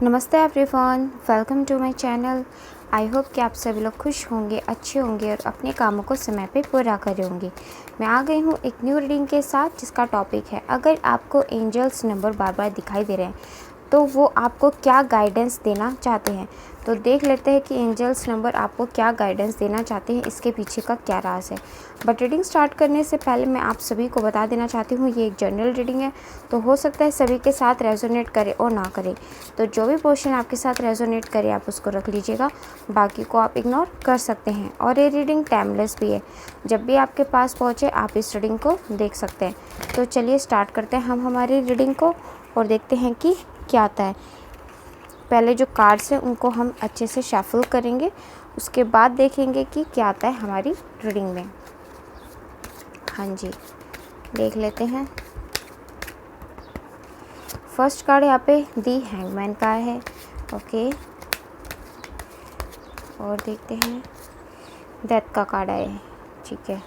नमस्ते everyone, welcome to my channel. I hope कि आप सभी लोग खुश होंगे, अच्छे होंगे और अपने कामों को समय पे पूरा करे होंगे। मैं आ गई हूँ एक न्यू रीडिंग के साथ जिसका टॉपिक है, अगर आपको एंजल्स नंबर बार बार दिखाई दे रहे हैं तो वो आपको क्या गाइडेंस देना चाहते हैं। तो देख लेते हैं कि एंजल्स नंबर आपको क्या गाइडेंस देना चाहते हैं, इसके पीछे का क्या राज है। बट रीडिंग स्टार्ट करने से पहले मैं आप सभी को बता देना चाहती हूँ, ये एक जनरल रीडिंग है, तो हो सकता है सभी के साथ रेजोनेट करे और ना करे। तो जो भी पोर्शन आपके साथ रेजोनेट करे आप उसको रख लीजिएगा, बाकी को आप इग्नोर कर सकते हैं। और ये रीडिंग टाइमलेस भी है, जब भी आपके पास पहुँचे आप इस रीडिंग को देख सकते हैं। तो चलिए स्टार्ट करते हैं हम हमारी रीडिंग को और देखते हैं कि क्या आता है। पहले जो कार्ड्स हैं उनको हम अच्छे से शफल करेंगे, उसके बाद देखेंगे कि क्या आता है हमारी रीडिंग में। हाँ जी, देख लेते हैं। फर्स्ट कार्ड यहाँ पे दी हैंगमैन का है, ओके। और देखते हैं, डेथ का कार्ड आया है, ठीक है।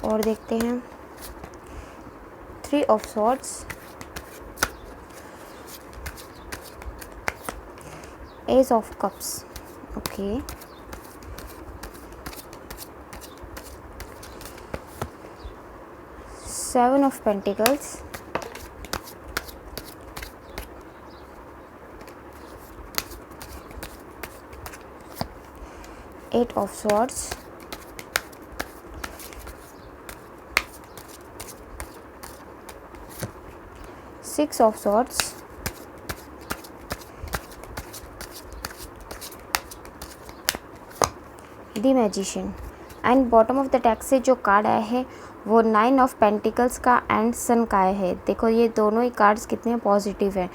और देखते हैं, three of swords, ace of cups, okay. Seven of pentacles, eight of swords, six of swords, the magician. And bottom of the deck से जो कार्ड आया है वो नाइन ऑफ पेंटिकल्स का एंड सन का आया है। देखो ये दोनों ही कार्ड्स कितने पॉजिटिव हैं।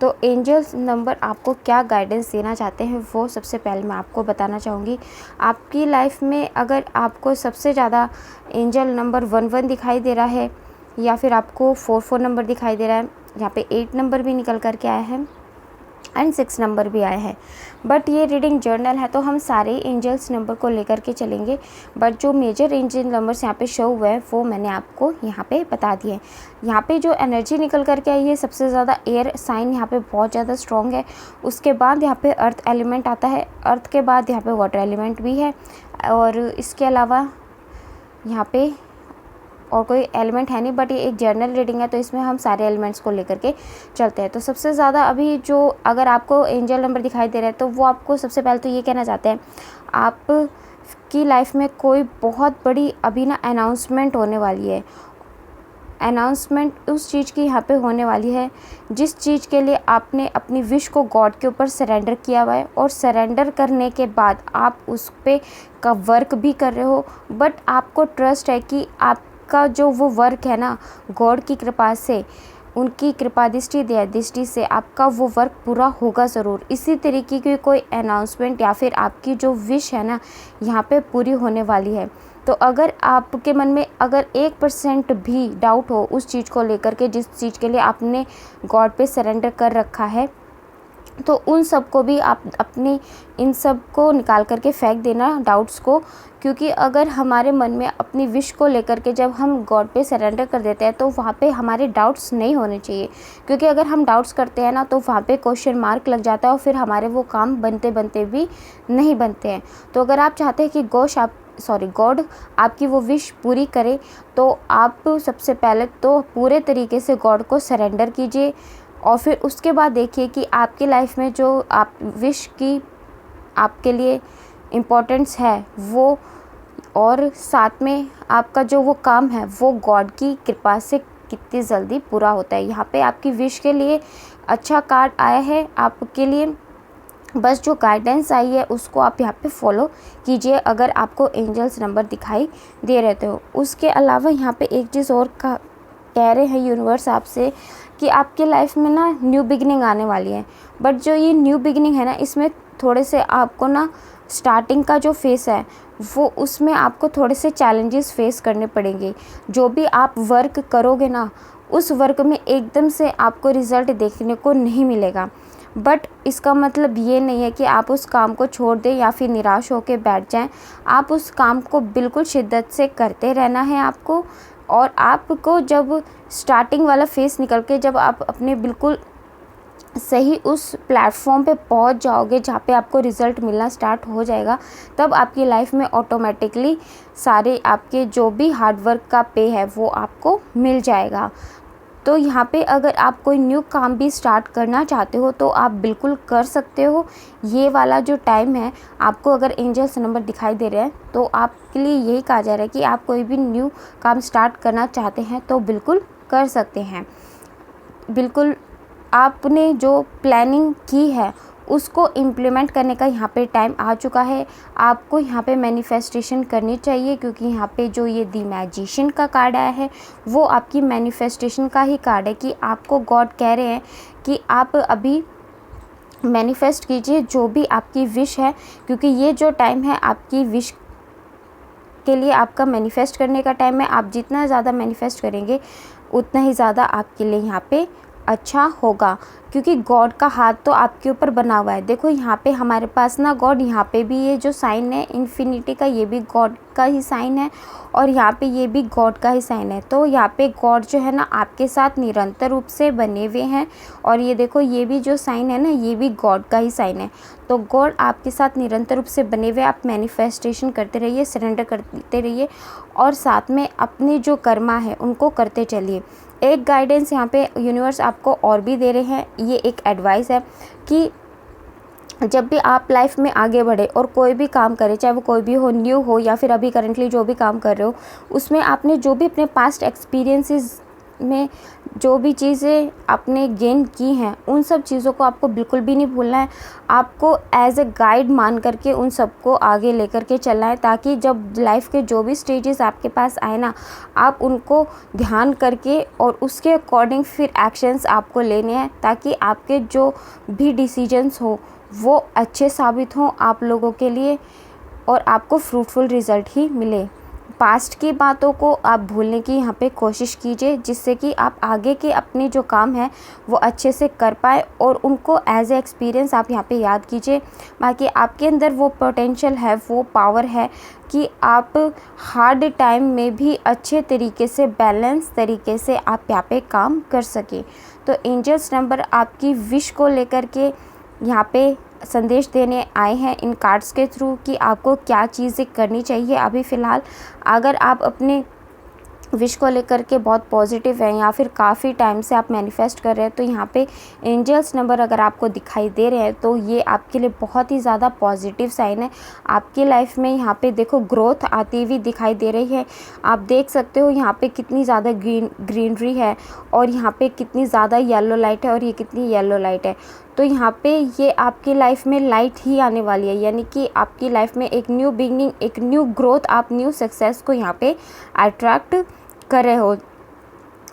तो एंजल्स नंबर आपको क्या गाइडेंस देना चाहते हैं वो सबसे पहले मैं आपको बताना चाहूँगी। आपकी लाइफ में अगर आपको सबसे ज़्यादा एंजल नंबर 11 दिखाई दे रहा है, या फिर आपको 44 नंबर दिखाई दे रहा है, यहाँ पे 8 नंबर भी निकल करके आया है एंड 6 नंबर भी आया है। बट ये रीडिंग जर्नल है तो हम सारे एंजल्स नंबर को लेकर के चलेंगे, बट जो मेजर एंजल नंबर्स यहाँ पे शो हुए हैं वो मैंने आपको यहाँ पे बता दिए। यहाँ पे जो एनर्जी निकल करके आई है, सबसे ज़्यादा एयर साइन यहाँ पे बहुत ज़्यादा स्ट्रॉन्ग है। उसके बाद यहाँ पे अर्थ एलिमेंट आता है, अर्थ के बाद यहाँ पे वाटर एलिमेंट भी है, और इसके अलावा यहाँ पे और कोई एलिमेंट है नहीं। बट ये एक जर्नल रीडिंग है तो इसमें हम सारे एलिमेंट्स को लेकर के चलते हैं। तो सबसे ज़्यादा अभी जो अगर आपको एंजल नंबर दिखाई दे रहा है तो वो आपको सबसे पहले तो ये कहना चाहते हैं, आप की लाइफ में कोई बहुत बड़ी अभी ना अनाउंसमेंट होने वाली है। अनाउंसमेंट उस चीज़ की यहाँ पे होने वाली है जिस चीज़ के लिए आपने अपनी विश को गॉड के ऊपर सरेंडर किया हुआ है, और सरेंडर करने के बाद आप उस पे का वर्क भी कर रहे हो। बट आपको ट्रस्ट है कि आपका जो वो वर्क है ना, गॉड की कृपा से, उनकी कृपा दृष्टि दया दृष्टि से आपका वो वर्क पूरा होगा ज़रूर। इसी तरीके की कोई अनाउंसमेंट या फिर आपकी जो विश है ना यहाँ पे पूरी होने वाली है। तो अगर आपके मन में अगर 1% भी डाउट हो उस चीज़ को लेकर के, जिस चीज़ के लिए आपने गॉड पे सरेंडर कर रखा है, तो उन सब को भी आप अपनी इन सब को निकाल करके फेंक देना, डाउट्स को। क्योंकि अगर हमारे मन में अपनी विश को लेकर के जब हम गॉड पे सरेंडर कर देते हैं तो वहाँ पे हमारे डाउट्स नहीं होने चाहिए। क्योंकि अगर हम डाउट्स करते हैं ना तो वहाँ पे क्वेश्चन मार्क लग जाता है और फिर हमारे वो काम बनते बनते भी नहीं बनते हैं। तो अगर आप चाहते हैं कि गॉड आपकी वो विश पूरी करे, तो आप सबसे पहले तो पूरे तरीके से गॉड को सरेंडर कीजिए, और फिर उसके बाद देखिए कि आपकी लाइफ में जो आप विश की आपके लिए इम्पोर्टेंस है वो, और साथ में आपका जो वो काम है वो गॉड की कृपा से कितनी जल्दी पूरा होता है। यहाँ पे आपकी विश के लिए अच्छा कार्ड आया है आपके लिए। बस जो गाइडेंस आई है उसको आप यहाँ पे फॉलो कीजिए अगर आपको एंजल्स नंबर दिखाई दे रहे हो। उसके अलावा यहाँ पे एक चीज़ और कह रहे हैं यूनिवर्स आपसे कि आपके लाइफ में ना न्यू बिगिनिंग आने वाली है। बट जो ये न्यू बिगिनिंग है ना, इसमें थोड़े से आपको ना स्टार्टिंग का जो फेस है वो, उसमें आपको थोड़े से चैलेंजेस फेस करने पड़ेंगे। जो भी आप वर्क करोगे ना, उस वर्क में एकदम से आपको रिज़ल्ट देखने को नहीं मिलेगा। बट इसका मतलब ये नहीं है कि आप उस काम को छोड़ दें या फिर निराश होकर बैठ जाएं। आप उस काम को बिल्कुल शिद्दत से करते रहना है आपको, और आपको जब स्टार्टिंग वाला फेस निकल के जब आप अपने बिल्कुल सही उस प्लेटफॉर्म पे पहुंच जाओगे जहाँ पे आपको रिज़ल्ट मिलना स्टार्ट हो जाएगा, तब आपकी लाइफ में ऑटोमेटिकली सारे आपके जो भी हार्डवर्क का पे है वो आपको मिल जाएगा। तो यहाँ पे अगर आप कोई न्यू काम भी स्टार्ट करना चाहते हो तो आप बिल्कुल कर सकते हो। ये वाला जो टाइम है, आपको अगर एंजल्स नंबर दिखाई दे रहे हैं तो आपके लिए यही कहा जा रहा है कि आप कोई भी न्यू काम स्टार्ट करना चाहते हैं तो बिल्कुल कर सकते हैं। बिल्कुल आपने जो प्लानिंग की है उसको इम्प्लीमेंट करने का यहाँ पे टाइम आ चुका है। आपको यहाँ पे मैनिफेस्टेशन करनी चाहिए, क्योंकि यहाँ पे जो ये दी मैजिशियन का कार्ड आया है वो आपकी मैनिफेस्टेशन का ही कार्ड है कि आपको गॉड कह रहे हैं कि आप अभी मैनिफेस्ट कीजिए जो भी आपकी विश है, क्योंकि ये जो टाइम है आपकी विश के लिए आपका मैनिफेस्ट करने का टाइम है। आप जितना ज़्यादा मैनिफेस्ट करेंगे उतना ही ज़्यादा आपके लिए यहाँ पे अच्छा होगा, क्योंकि गॉड का हाथ तो आपके ऊपर बना हुआ है। देखो यहाँ पे हमारे पास ना गॉड, यहाँ पे भी ये जो साइन है इन्फिनिटी का, ये भी गॉड का ही साइन है और यहाँ पे ये भी गॉड का ही साइन है। तो यहाँ पे गॉड जो है ना आपके साथ निरंतर रूप से बने हुए हैं। और ये देखो ये भी जो साइन है ना, ये भी गॉड का ही साइन है। तो गॉड आपके साथ निरंतर रूप से बने हुए। आप मैनिफेस्टेशन करते रहिए, सरेंडर करते रहिए और साथ में अपने जो कर्मा है उनको करते चलिए। एक गाइडेंस यहाँ पे यूनिवर्स आपको और भी दे रहे हैं, ये एक एडवाइस है कि जब भी आप लाइफ में आगे बढ़े और कोई भी काम करें, चाहे वो कोई भी हो, न्यू हो या फिर अभी करंटली जो भी काम कर रहे हो, उसमें आपने जो भी अपने पास्ट एक्सपीरियंसेस में जो भी चीज़ें आपने गेन की हैं उन सब चीज़ों को आपको बिल्कुल भी नहीं भूलना है। आपको एज ए गाइड मान करके उन सबको आगे लेकर के चलना है, ताकि जब लाइफ के जो भी स्टेजेस आपके पास आए ना, आप उनको ध्यान करके और उसके अकॉर्डिंग फिर एक्शंस आपको लेने हैं, ताकि आपके जो भी डिसीजंस हो वो अच्छे साबित हों आप लोगों के लिए और आपको फ्रूटफुल रिज़ल्ट ही मिले। पास्ट की बातों को आप भूलने की यहाँ पे कोशिश कीजिए, जिससे कि आप आगे के अपने जो काम है वो अच्छे से कर पाए और उनको एज ए एक्सपीरियंस आप यहाँ पे याद कीजिए। बाकी आपके अंदर वो पोटेंशियल है, वो पावर है कि आप हार्ड टाइम में भी अच्छे तरीके से, बैलेंस तरीके से आप यहाँ पे काम कर सकें। तो एंजल्स नंबर आपकी विश को लेकर के यहाँ पे संदेश देने आए हैं इन कार्ड्स के थ्रू कि आपको क्या चीज़ें करनी चाहिए अभी फ़िलहाल। अगर आप अपने विश को लेकर के बहुत पॉजिटिव हैं या फिर काफ़ी टाइम से आप मैनिफेस्ट कर रहे हैं, तो यहाँ पे एंजल्स नंबर अगर आपको दिखाई दे रहे हैं तो ये आपके लिए बहुत ही ज़्यादा पॉजिटिव साइन है। आपकी लाइफ में यहाँ पे देखो ग्रोथ आती हुई दिखाई दे रही है। आप देख सकते हो यहाँ पे कितनी ज़्यादा ग्रीनरी है और यहाँ पे कितनी ज़्यादा येलो लाइट है और ये कितनी येलो लाइट है। तो यहाँ पे ये आपकी लाइफ में लाइट ही आने वाली है, यानी कि आपकी लाइफ में एक न्यू बिगनिंग, एक न्यू ग्रोथ, आप न्यू सक्सेस को यहाँ पे अट्रैक्ट कर रहे हो।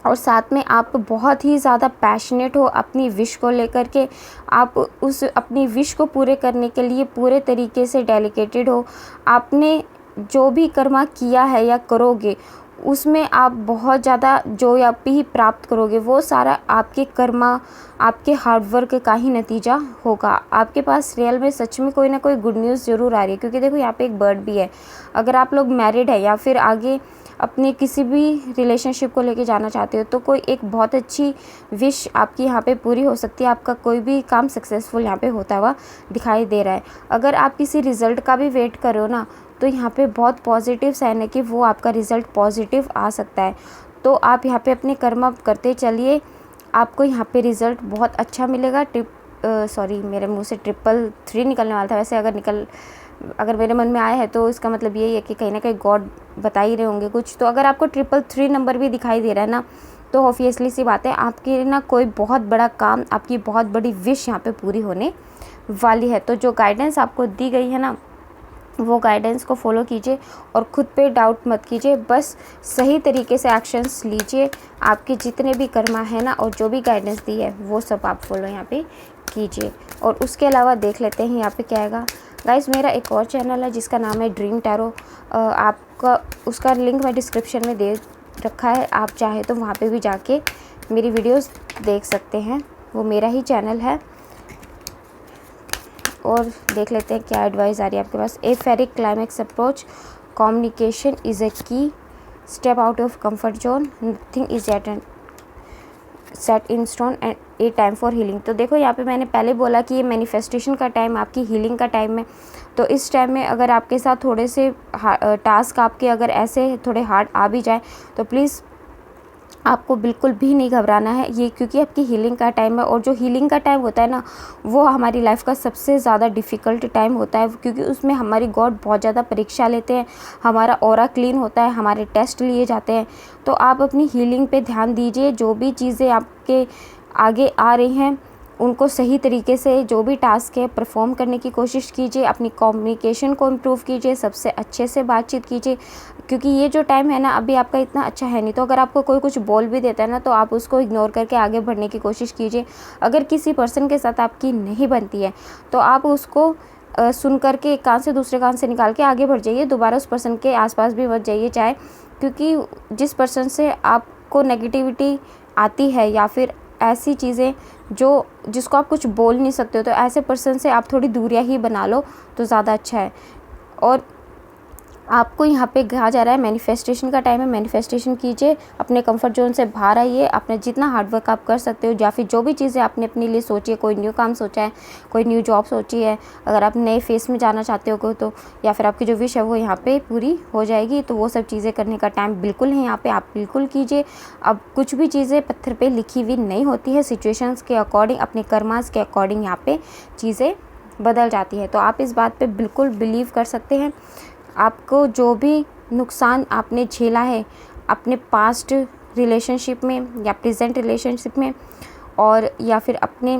और साथ में आप बहुत ही ज़्यादा पैशनेट हो अपनी विश को लेकर के। आप उस अपनी विश को पूरे करने के लिए पूरे तरीके से डेडिकेटेड हो। आपने जो भी कर्मा किया है या करोगे उसमें आप बहुत ज़्यादा जो आप ही प्राप्त करोगे वो सारा आपके कर्मा, आपके हार्डवर्क का ही नतीजा होगा। आपके पास रियल में सच में कोई ना कोई गुड न्यूज़ ज़रूर आ रही है, क्योंकि देखो यहाँ पे एक बर्ड भी है। अगर आप लोग मैरिड है या फिर आगे अपने किसी भी रिलेशनशिप को लेके जाना चाहते हो तो कोई एक बहुत अच्छी विश आपकी यहाँ पे पूरी हो सकती है। आपका कोई भी काम सक्सेसफुल यहाँ पे होता हुआ दिखाई दे रहा है। अगर आप किसी रिज़ल्ट का भी वेट कर रहे हो ना, तो यहाँ पे बहुत पॉजिटिव साइन है कि वो आपका रिज़ल्ट पॉजिटिव आ सकता है। तो आप यहाँ पे अपने कर्म करते चलिए, आपको यहाँ पे रिज़ल्ट बहुत अच्छा मिलेगा। मेरे मुंह से 333 निकलने वाला था, वैसे अगर मेरे मन में आया है तो इसका मतलब यही है कि कहीं ना कहीं गॉड बता ही रहे होंगे कुछ। तो अगर आपको 333 नंबर भी दिखाई दे रहा है ना, तो ऑब्वियसली सी बात है आपकी ना कोई बहुत बड़ा काम, आपकी बहुत बड़ी विश यहाँ पे पूरी होने वाली है। तो जो गाइडेंस आपको दी गई है ना, वो गाइडेंस को फॉलो कीजिए और ख़ुद पे डाउट मत कीजिए, बस सही तरीके से एक्शंस लीजिए। आपके जितने भी कर्मा है ना और जो भी गाइडेंस दी है वो सब आप फॉलो यहाँ पे कीजिए। और उसके अलावा देख लेते हैं यहाँ पे क्या आएगा। गाइस, मेरा एक और चैनल है जिसका नाम है ड्रीम टैरो। उसका लिंक मैं डिस्क्रिप्शन में दे रखा है, आप चाहे तो वहाँ पे भी जाके मेरी वीडियोस देख सकते हैं। वो मेरा ही चैनल है। और देख लेते हैं क्या एडवाइस आ रही है आपके पास। A ferric climax approach, communication is a key step out of comfort zone, nothing is yet set in stone and a time for healing. तो देखो यहाँ पे मैंने पहले बोला कि ये मैनिफेस्टेशन का टाइम, आपकी हीलिंग का टाइम है। तो इस टाइम में अगर आपके साथ थोड़े से टास्क आपके अगर ऐसे थोड़े हार्ड आ भी जाए तो प्लीज़ आपको बिल्कुल भी नहीं घबराना है, ये क्योंकि आपकी हीलिंग का टाइम है। और जो हीलिंग का टाइम होता है ना, वो हमारी लाइफ का सबसे ज़्यादा डिफ़िकल्ट टाइम होता है, क्योंकि उसमें हमारी गॉड बहुत ज़्यादा परीक्षा लेते हैं, हमारा ऑरा क्लीन होता है, हमारे टेस्ट लिए जाते हैं। तो आप अपनी हीलिंग पे ध्यान दीजिए, जो भी चीज़ें आपके आगे आ रही हैं उनको सही तरीके से, जो भी टास्क है परफॉर्म करने की कोशिश कीजिए, अपनी कम्युनिकेशन को इम्प्रूव कीजिए, सबसे अच्छे से बातचीत कीजिए, क्योंकि ये जो टाइम है ना अभी आपका इतना अच्छा है नहीं। तो अगर आपको कोई कुछ बोल भी देता है ना, तो आप उसको इग्नोर करके आगे बढ़ने की कोशिश कीजिए। अगर किसी पर्सन के साथ आपकी नहीं बनती है तो आप उसको सुन करके एक कान से दूसरे कान से निकाल के आगे बढ़ जाइए, दोबारा उस पर्सन के आसपास भी मत जाइए। चाहे क्योंकि जिस पर्सन से आपको नेगेटिविटी आती है या फिर ऐसी चीज़ें जिसको आप कुछ बोल नहीं सकते हो, तो ऐसे पर्सन से आप थोड़ी दूरियां ही बना लो तो ज़्यादा अच्छा है। और आपको यहाँ पे कहा जा रहा है मैनिफेस्टेशन का टाइम है, मैनिफेस्टेशन कीजिए, अपने कंफर्ट जोन से बाहर आइए, अपना जितना हार्डवर्क आप कर सकते हो, या फिर जो भी चीज़ें आपने अपने लिए सोची है, कोई न्यू काम सोचा है, कोई न्यू जॉब सोची है, अगर आप नए फेस में जाना चाहते हो तो, या फिर आपकी जो विश है वो यहाँ पे पूरी हो जाएगी। तो वो सब चीज़ें करने का टाइम बिल्कुल है यहाँ पे, आप बिल्कुल कीजिए। अब कुछ भी चीज़ें पत्थर पर लिखी हुई नहीं होती है, सिचुएशंस के अकॉर्डिंग, अपने कर्मास के अकॉर्डिंग यहाँ पे चीज़ें बदल जाती है। तो आप इस बात पे बिल्कुल बिलीव कर सकते हैं। आपको जो भी नुकसान आपने झेला है अपने पास्ट रिलेशनशिप में या प्रेजेंट रिलेशनशिप में, और या फिर अपने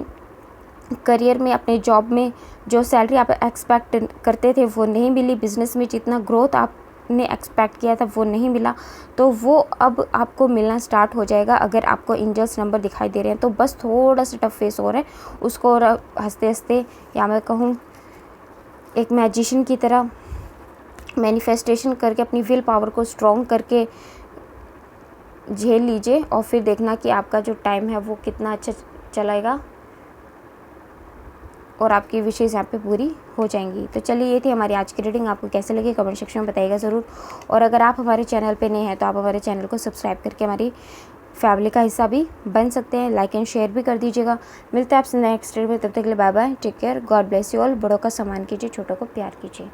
करियर में, अपने जॉब में, जो सैलरी आप एक्सपेक्ट करते थे वो नहीं मिली, बिज़नेस में जितना ग्रोथ आपने एक्सपेक्ट किया था वो नहीं मिला, तो वो अब आपको मिलना स्टार्ट हो जाएगा। अगर आपको एंजल्स नंबर दिखाई दे रहे हैं तो बस थोड़ा सा टफ फेस हो रहा है, उसको हंसते हंसते, या मैं कहूँ एक मैजिशियन की तरह मैनिफेस्टेशन करके अपनी विल पावर को स्ट्रॉन्ग करके झेल लीजिए, और फिर देखना कि आपका जो टाइम है वो कितना अच्छा चलेगा और आपकी विशेष यहाँ पे पूरी हो जाएंगी। तो चलिए, ये थी हमारी आज की रीडिंग। आपको कैसे लगी कमेंट सेक्शन में बताइएगा ज़रूर। और अगर आप हमारे चैनल पे नए हैं तो आप हमारे चैनल को सब्सक्राइब करके हमारी फैमिली का हिस्सा भी बन सकते हैं, लाइक एंड शेयर भी कर दीजिएगा। मिलते हैं आपसे नेक्स्ट वीडियो में, तब तक के लिए bye bye, take care, God bless you all. बड़ों का सम्मान कीजिए, छोटों को प्यार कीजिए।